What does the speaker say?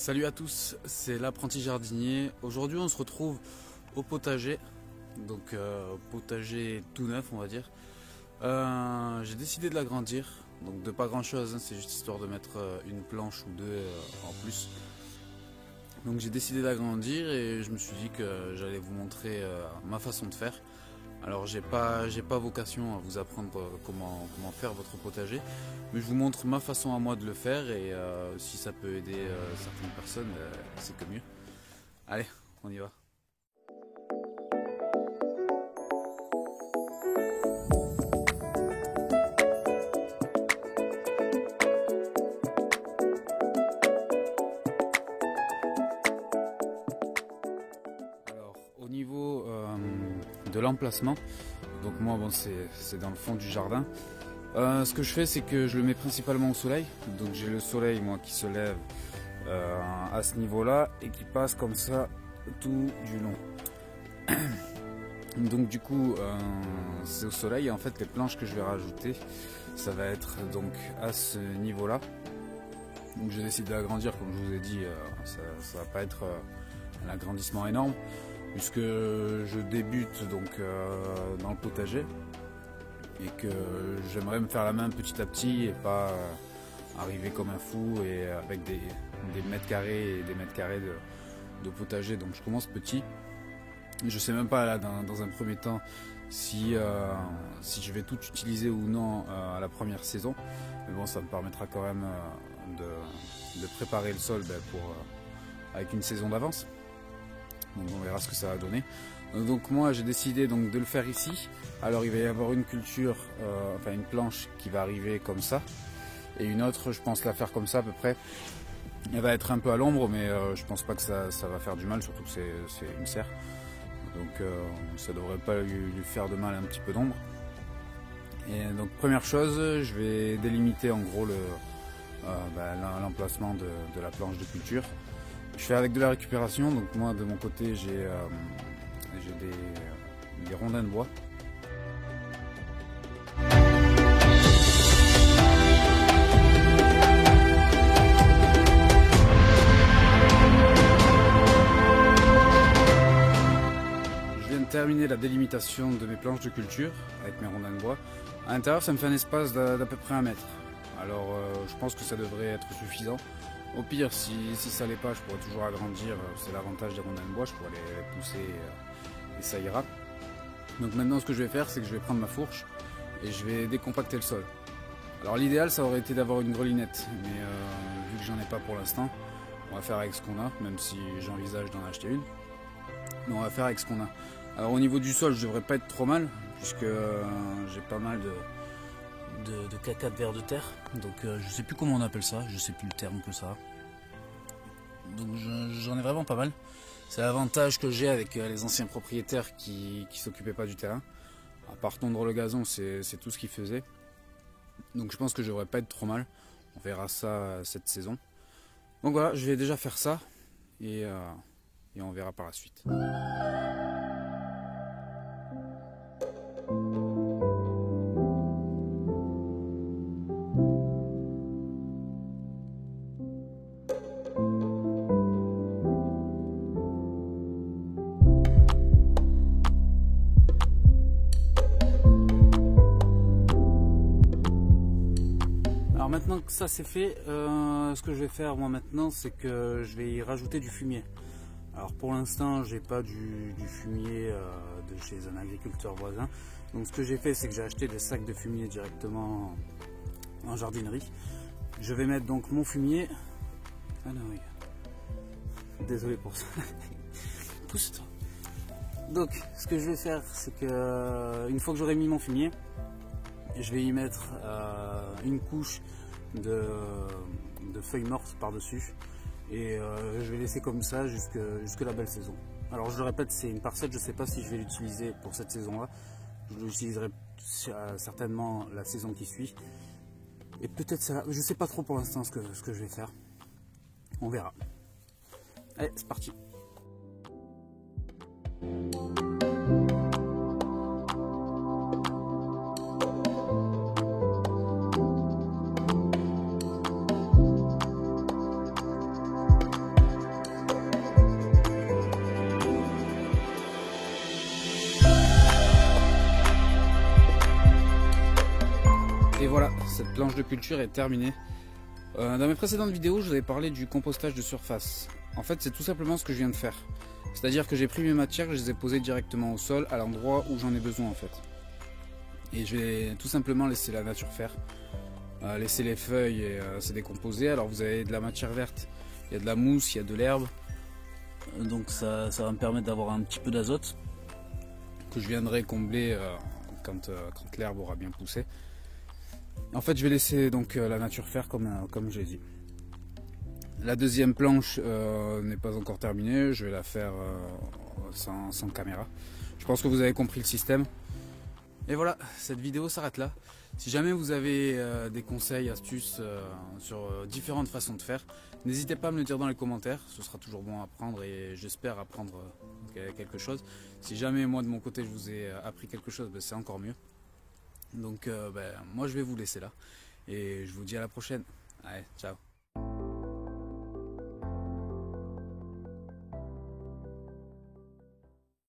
Salut à tous, c'est l'apprenti jardinier. Aujourd'hui on se retrouve au potager, donc potager tout neuf on va dire. J'ai décidé de l'agrandir, donc de pas grand chose, hein, c'est juste histoire de mettre une planche ou deux en plus. Donc j'ai décidé d'agrandir et je me suis dit que j'allais vous montrer ma façon de faire. Alors j'ai pas vocation à vous apprendre comment faire votre potager, mais je vous montre ma façon à moi de le faire et si ça peut aider certaines personnes, c'est que mieux. Allez, on y va. Alors au niveau de l'emplacement, donc moi bon c'est dans le fond du jardin. Ce que je fais, c'est que je le mets principalement au soleil. Donc j'ai le soleil moi qui se lève à ce niveau-là et qui passe comme ça tout du long. Donc du coup c'est au soleil et en fait les planches que je vais rajouter, ça va être donc à ce niveau-là. Donc j'ai décidé d'agrandir, comme je vous ai dit, ça va pas être un agrandissement énorme puisque je débute donc dans le potager. Et que j'aimerais me faire la main petit à petit et pas arriver comme un fou et avec des mètres carrés et des mètres carrés de potager. Donc je commence petit. Je sais même pas là dans un premier temps si je vais tout utiliser ou non à la première saison. Mais bon, ça me permettra quand même de préparer le sol avec une saison d'avance. Donc on verra ce que ça va donner. Donc moi j'ai décidé donc de le faire ici. Alors il va y avoir une culture, enfin une planche qui va arriver comme ça. Et une autre, je pense la faire comme ça à peu près. Elle va être un peu à l'ombre, mais je pense pas que ça va faire du mal, surtout que c'est une serre. Donc ça devrait pas lui faire de mal un petit peu d'ombre. Et donc première chose, je vais délimiter en gros l'emplacement de la planche de culture. Je fais avec de la récupération, donc moi de mon côté j'ai des rondins de bois. Je viens de terminer la délimitation de mes planches de culture avec mes rondins de bois. À l'intérieur ça me fait un espace d'à peu près 1 mètre. Alors je pense que ça devrait être suffisant. Au pire, si ça l'est pas, je pourrais toujours agrandir, c'est l'avantage des rondins de bois, je pourrais les pousser et ça ira. Donc maintenant ce que je vais faire, c'est que je vais prendre ma fourche et je vais décompacter le sol. Alors l'idéal ça aurait été d'avoir une grelinette, mais vu que j'en ai pas pour l'instant, on va faire avec ce qu'on a, même si j'envisage d'en acheter une. Mais on va faire avec ce qu'on a. Alors au niveau du sol, je devrais pas être trop mal, puisque j'ai pas mal de caca de vers de terre, donc je sais plus comment on appelle ça, je sais plus le terme que ça. Donc j'en ai vraiment pas mal. C'est l'avantage que j'ai avec les anciens propriétaires qui s'occupaient pas du terrain. À part tondre le gazon, c'est tout ce qu'ils faisaient. Donc je pense que je devrais pas être trop mal. On verra ça cette saison. Donc voilà, je vais déjà faire ça et on verra par la suite. Alors maintenant que ça c'est fait, ce que je vais faire moi maintenant, c'est que je vais y rajouter du fumier. Alors pour l'instant j'ai pas du fumier de chez un agriculteur voisin. Donc ce que j'ai fait, c'est que j'ai acheté des sacs de fumier directement en jardinerie. Je vais mettre donc mon fumier. Ah non oui. Désolé pour ça. Pousse-toi. Donc ce que je vais faire, c'est que une fois que j'aurai mis mon fumier, je vais y mettre une couche de feuilles mortes par-dessus et je vais laisser comme ça jusque la belle saison. Alors je le répète, c'est une parcelle, je ne sais pas si je vais l'utiliser pour cette saison-là. Je l'utiliserai certainement la saison qui suit. Et peut-être ça, je ne sais pas trop pour l'instant ce que je vais faire. On verra. Allez, c'est parti. cette planche de culture est terminée. Dans mes précédentes vidéos, je vous avais parlé du compostage de surface. En fait, c'est tout simplement ce que je viens de faire. C'est-à-dire que j'ai pris mes matières, je les ai posées directement au sol, à l'endroit où j'en ai besoin en fait. Et je vais tout simplement laisser la nature faire. Laisser les feuilles se décomposer. Alors vous avez de la matière verte, il y a de la mousse, il y a de l'herbe. Donc ça va me permettre d'avoir un petit peu d'azote que je viendrai combler quand l'herbe aura bien poussé. En fait, je vais laisser donc la nature faire comme j'ai dit. La deuxième planche n'est pas encore terminée, je vais la faire sans caméra. Je pense que vous avez compris le système. Et voilà, cette vidéo s'arrête là. Si jamais vous avez des conseils, astuces sur différentes façons de faire, n'hésitez pas à me le dire dans les commentaires. Ce sera toujours bon à apprendre et j'espère apprendre quelque chose. Si jamais moi de mon côté je vous ai appris quelque chose, c'est encore mieux. Donc moi je vais vous laisser là et je vous dis à la prochaine. Allez, ciao.